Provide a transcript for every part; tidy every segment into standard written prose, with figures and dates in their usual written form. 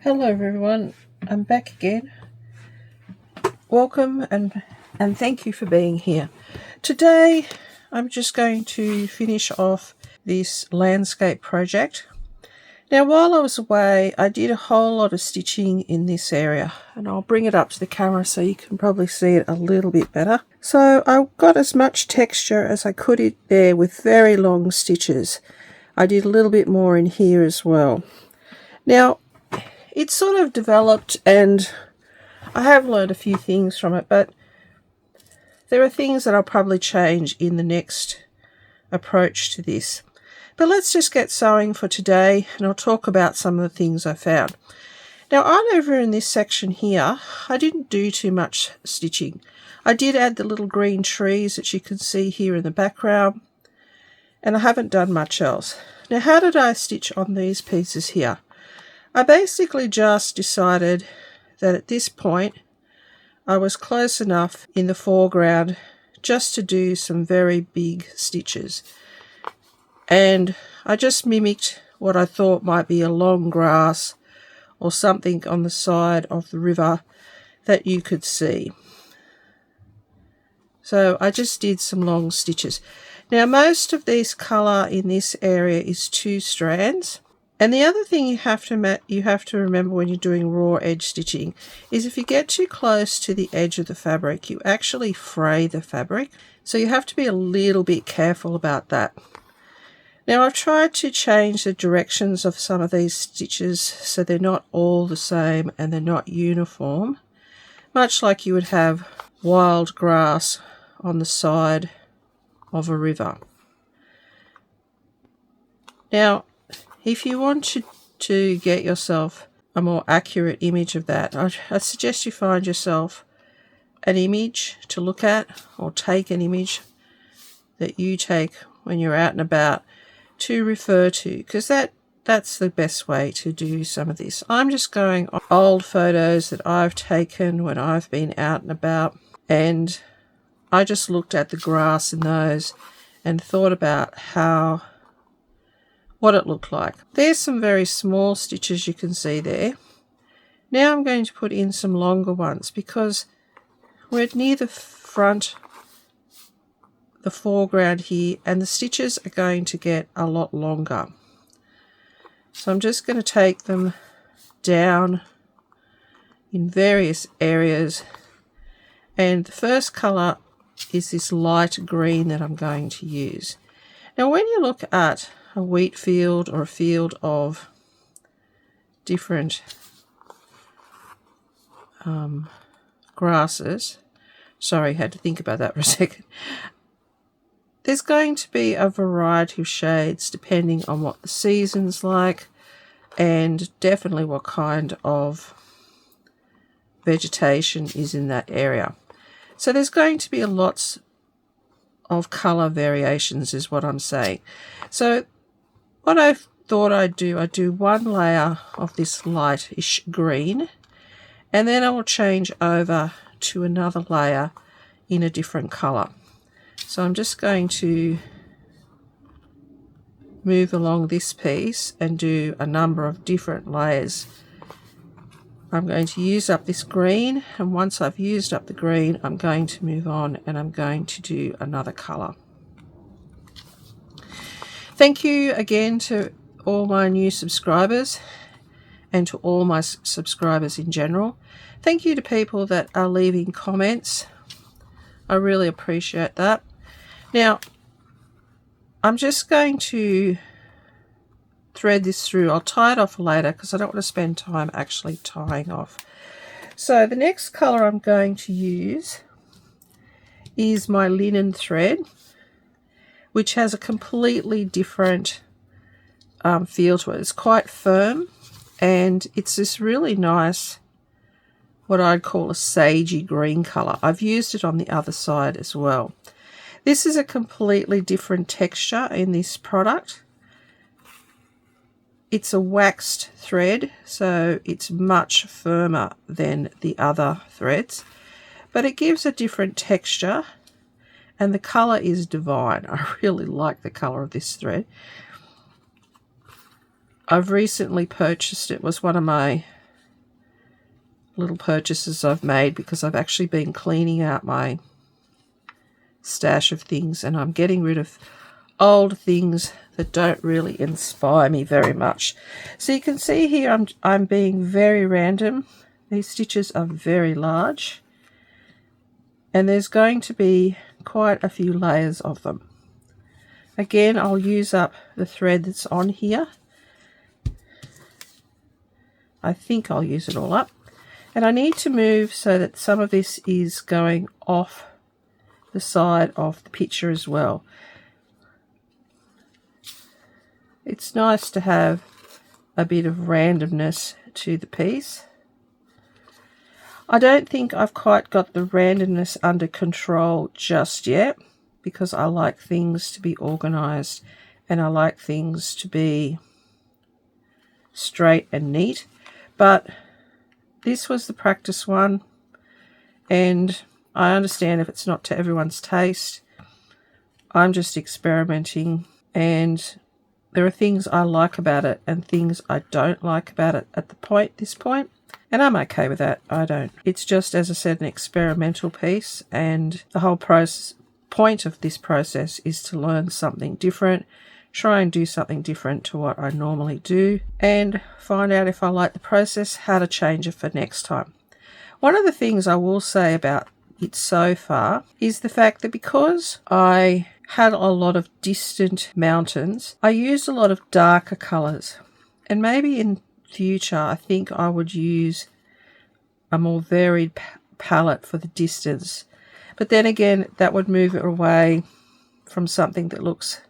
Hello everyone, I'm back again. Welcome and thank you for being here. Today I'm just going to finish off this landscape project. Now while I was away I did a whole lot of stitching in this area, and I'll bring it up to the camera so you can probably see it a little bit better. So I got as much texture as I could in there with very long stitches. I did a little bit more in here as well. Now it sort of developed and I have learned a few things from it, but there are things that I'll probably change in the next approach to this. But let's just get sewing for today, and I'll talk about some of the things I found. Now on over in this section here, I didn't do too much stitching. I did add the little green trees that you can see here in the background, and I haven't done much else. Now how did I stitch on these pieces here? I basically just decided that at this point I was close enough in the foreground just to do some very big stitches. And I just mimicked what I thought might be a long grass or something on the side of the river that you could see. So I just did some long stitches. Now most of this colour in this area is 2 strands. And the other thing you have to remember when you're doing raw edge stitching is if you get too close to the edge of the fabric, you actually fray the fabric. So you have to be a little bit careful about that. Now I've tried to change the directions of some of these stitches so they're not all the same and they're not uniform, much like you would have wild grass on the side of a river. Now if you want to get yourself a more accurate image of that, I suggest you find yourself an image to look at, or take an image that you take when you're out and about to refer to, because that's the best way to do some of this. I'm just going on old photos that I've taken when I've been out and about, and I just looked at the grass in those and thought about what it looked like. There's some very small stitches you can see there. Now I'm going to put in some longer ones because we're near the front, the foreground here, and the stitches are going to get a lot longer. So I'm just going to take them down in various areas, and the first colour is this light green that I'm going to use. Now when you look at a wheat field or a field of different grasses, sorry, had to think about that for a second, there's going to be a variety of shades depending on what the season's like and definitely what kind of vegetation is in that area. So there's going to be lots of colour variations is what I'm saying. So what I thought I'd do one layer of this lightish green, and then I will change over to another layer in a different colour. So I'm just going to move along this piece and do a number of different layers. I'm going to use up this green, and once I've used up the green, I'm going to move on and I'm going to do another colour. Thank you again to all my new subscribers and to all my subscribers in general. Thank you to people that are leaving comments. I really appreciate that. Now, I'm just going to thread this through. I'll tie it off later because I don't want to spend time actually tying off. So the next colour I'm going to use is my linen thread, which has a completely different feel to it. It's quite firm, and it's this really nice, what I'd call a sagey green colour. I've used it on the other side as well. This is a completely different texture in this product. It's a waxed thread, so it's much firmer than the other threads, but it gives a different texture. And the colour is divine. I really like the colour of this thread. I've recently purchased it. It was one of my little purchases I've made, because I've actually been cleaning out my stash of things and I'm getting rid of old things that don't really inspire me very much. So you can see here I'm being very random. These stitches are very large and there's going to be quite a few layers of them. Again, I'll use up the thread that's on here. I think I'll use it all up. And I need to move so that some of this is going off the side of the picture as well. It's nice to have a bit of randomness to the piece. I don't think I've quite got the randomness under control just yet, because I like things to be organized and I like things to be straight and neat. But this was the practice one, and I understand if it's not to everyone's taste. I'm just experimenting, and there are things I like about it and things I don't like about it at this point. And I'm okay with that. I don't. It's just, as I said, an experimental piece, and the whole point of this process is to learn something different, try and do something different to what I normally do, and find out if I like the process, how to change it for next time. One of the things I will say about it so far is the fact that because I had a lot of distant mountains, I used a lot of darker colours. And maybe in future I think I would use a more varied palette for the distance. But then again, that would move it away from something that looks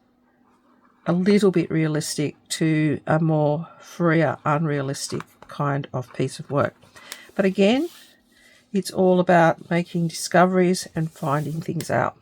a little bit realistic to a more freer, unrealistic kind of piece of work. But again, it's all about making discoveries and finding things out.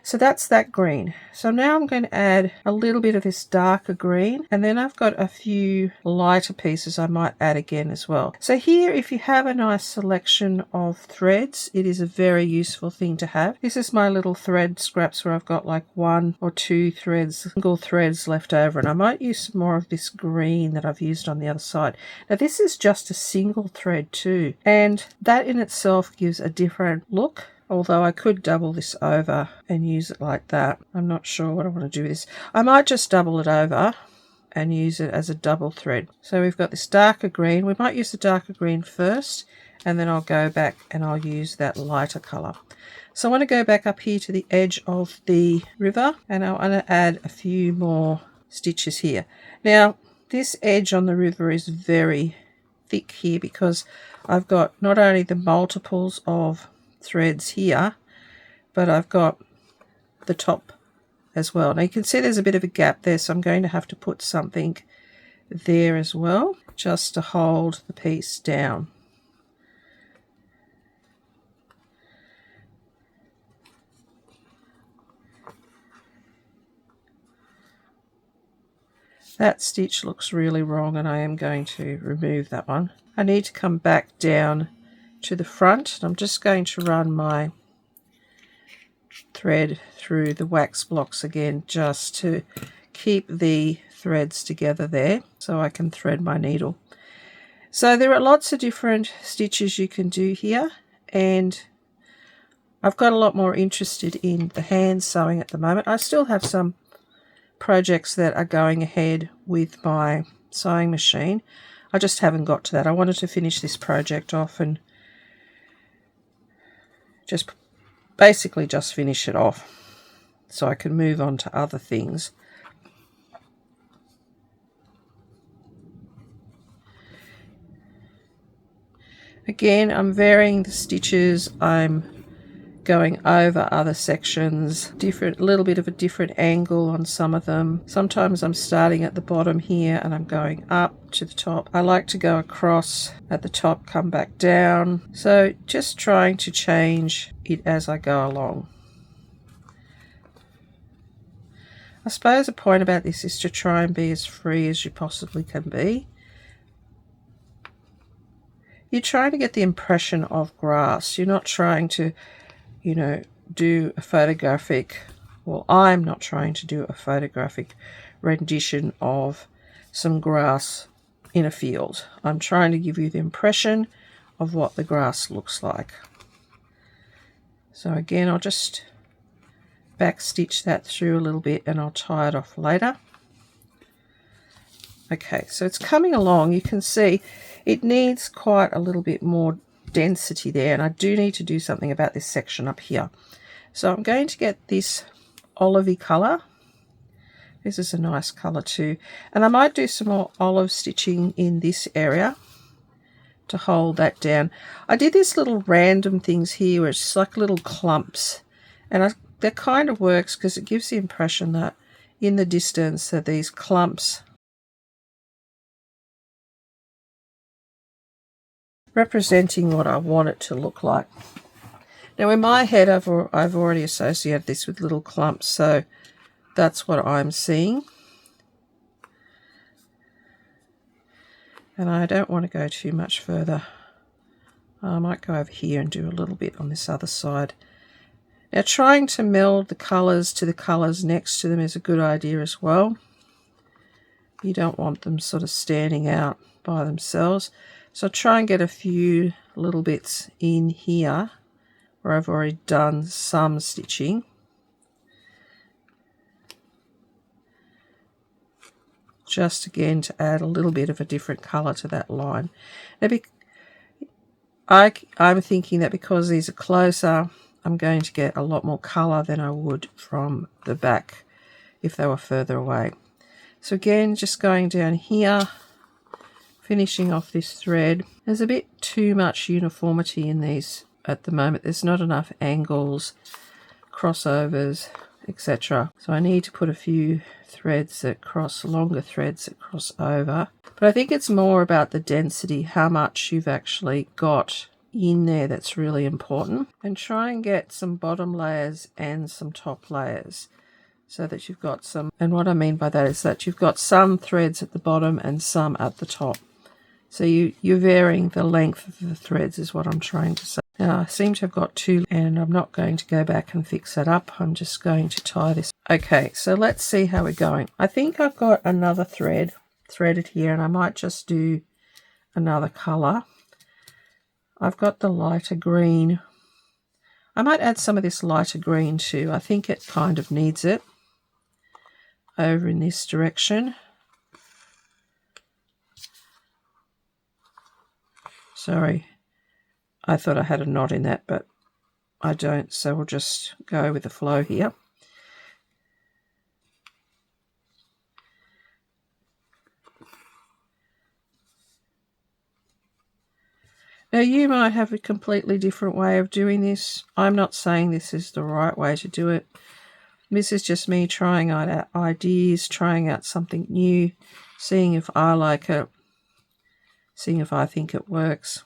So that's that green. So now I'm going to add a little bit of this darker green, and then I've got a few lighter pieces I might add again as well. So here, if you have a nice selection of threads, it is a very useful thing to have. This is my little thread scraps where I've got like 1 or 2 threads, single threads left over, and I might use some more of this green that I've used on the other side. Now this is just a single thread too, and that in itself gives a different look. Although I could double this over and use it like that. I'm not sure what I want to do with this. I might just double it over and use it as a double thread. So we've got this darker green. We might use the darker green first, and then I'll go back and I'll use that lighter colour. So I want to go back up here to the edge of the river, and I want to add a few more stitches here. Now, this edge on the river is very thick here because I've got not only the multiples of threads here, but I've got the top as well. Now you can see there's a bit of a gap there, so I'm going to have to put something there as well, just to hold the piece down. That stitch looks really wrong, and I am going to remove that one. I need to come back down to the front, and I'm just going to run my thread through the wax blocks again, just to keep the threads together there so I can thread my needle. So there are lots of different stitches you can do here, and I've got a lot more interested in the hand sewing at the moment. I still have some projects that are going ahead with my sewing machine. I just haven't got to that. I wanted to finish this project off and basically just finish it off so I can move on to other things. Again, I'm varying the stitches. I'm going over other sections, a little bit of a different angle on some of them. Sometimes I'm starting at the bottom here and I'm going up to the top. I like to go across at the top, come back down. So just trying to change it as I go along. I suppose the point about this is to try and be as free as you possibly can be. You're trying to get the impression of grass. You're not trying to do a photographic, well, I'm not trying to do a photographic rendition of some grass in a field. I'm trying to give you the impression of what the grass looks like. So again, I'll just back stitch that through a little bit and I'll tie it off later. Okay, so it's coming along. You can see it needs quite a little bit more density there, and I do need to do something about this section up here. So I'm going to get this olivey colour. This is a nice colour too. And I might do some more olive stitching in this area to hold that down. I did these little random things here where it's just like little clumps. And that kind of works because it gives the impression that in the distance that these clumps representing what I want it to look like. Now in my head I've already associated this with little clumps, so that's what I'm seeing. And I don't want to go too much further. I might go over here and do a little bit on this other side. Now trying to meld the colours to the colours next to them is a good idea as well. You don't want them sort of standing out by themselves. So try and get a few little bits in here where I've already done some stitching. Just again to add a little bit of a different colour to that line. Now I'm thinking that because these are closer, I'm going to get a lot more colour than I would from the back if they were further away. So again, just going down here, finishing off this thread. There's a bit too much uniformity in these at the moment. There's not enough angles, crossovers, etc. So I need to put a few threads that cross, longer threads that cross over. But I think it's more about the density, how much you've actually got in there that's really important. And try and get some bottom layers and some top layers so that you've got some, and what I mean by that is that you've got some threads at the bottom and some at the top. So you're varying the length of the threads is what I'm trying to say. Now I seem to have got two, and I'm not going to go back and fix that up. I'm just going to tie this. Okay, so let's see how we're going. I think I've got another thread threaded here, and I might just do another colour. I've got the lighter green. I might add some of this lighter green too. I think it kind of needs it over in this direction. Sorry, I thought I had a knot in that, but I don't, so we'll just go with the flow here. Now you might have a completely different way of doing this. I'm not saying this is the right way to do it. This is just me trying out ideas, trying out something new, seeing if I like it, seeing if I think it works.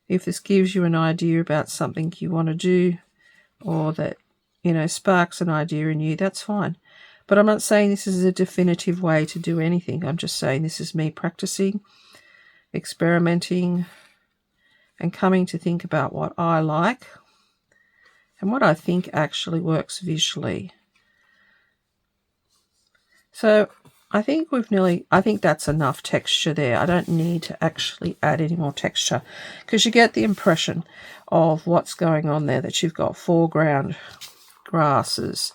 If this gives you an idea about something you want to do, or that, you know, sparks an idea in you, that's fine. But I'm not saying this is a definitive way to do anything. I'm just saying this is me practicing, experimenting, and coming to think about what I like and what I think actually works visually. So I think I think that's enough texture there. I don't need to actually add any more texture because you get the impression of what's going on there, that you've got foreground grasses.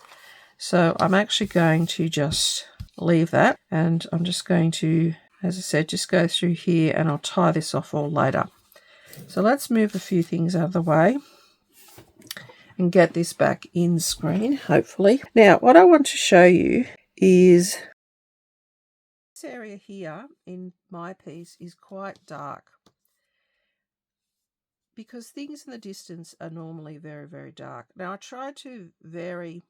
So I'm actually going to just leave that, and I'm just going to, as I said, just go through here, and I'll tie this off all later. So let's move a few things out of the way and get this back in screen, hopefully. Now, what I want to show you is this area here in my piece is quite dark because things in the distance are normally very, very dark. Now, I tried to vary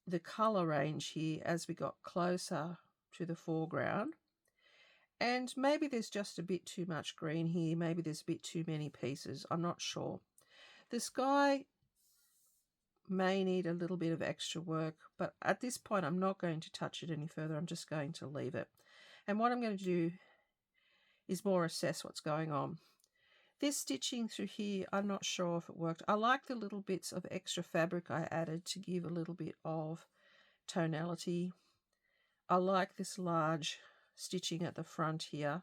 the colour range here as we got closer to the foreground. And maybe there's just a bit too much green here. Maybe there's a bit too many pieces. I'm not sure. The sky may need a little bit of extra work, but at this point I'm not going to touch it any further. I'm just going to leave it. And what I'm going to do is more assess what's going on. This stitching through here, I'm not sure if it worked. I like the little bits of extra fabric I added to give a little bit of tonality. I like this large stitching at the front here,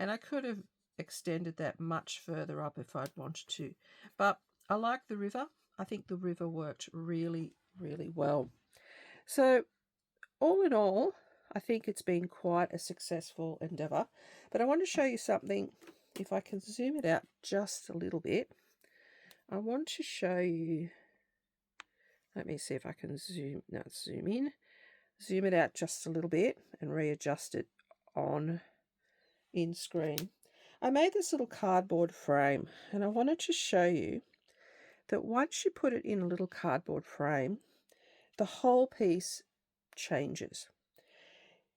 And I could have extended that much further up if I'd wanted to. But I like the river. I think the river worked really, really well. So all in all, I think it's been quite a successful endeavour. But I want to show you something. If I can zoom it out just a little bit, I want to show you. Let me see if I can zoom in. Zoom it out just a little bit and readjust it on in screen. I made this little cardboard frame, and I wanted to show you that once you put it in a little cardboard frame, the whole piece changes.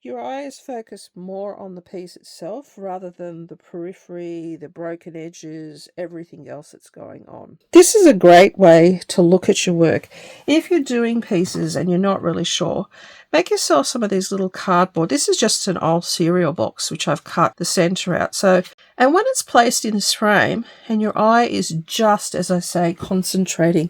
Your eyes focus more on the piece itself rather than the periphery, the broken edges, everything else that's going on. This is a great way to look at your work. If you're doing pieces and you're not really sure, make yourself some of these little cardboard. This is just an old cereal box which I've cut the center out. And when it's placed in this frame and your eye is just, as I say, concentrating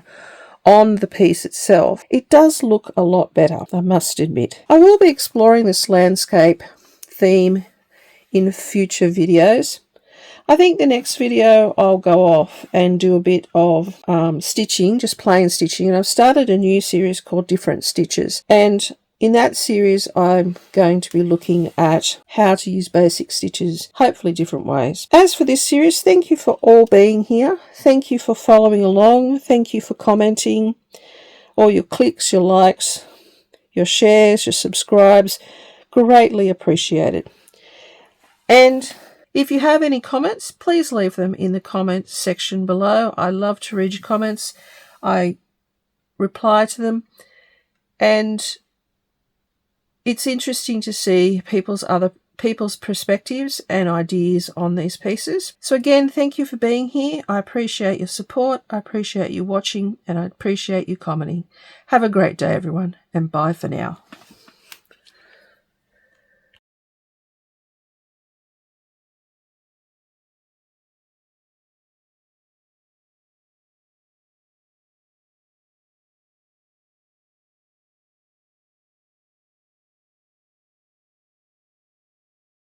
on the piece itself, it does look a lot better, I must admit. I will be exploring this landscape theme in future videos. I think the next video I'll go off and do a bit of stitching, just plain stitching, and I've started a new series called Different Stitches, and in that series I'm going to be looking at how to use basic stitches, hopefully different ways. As for this series, thank you for all being here. Thank you for following along. Thank you for commenting. All your clicks, your likes, your shares, your subscribes, greatly appreciated. And if you have any comments, please leave them in the comment section below. I love to read your comments. I reply to them, and it's interesting to see people's perspectives and ideas on these pieces. So again, thank you for being here. I appreciate your support. I appreciate you watching, and I appreciate you commenting. Have a great day, everyone, and bye for now.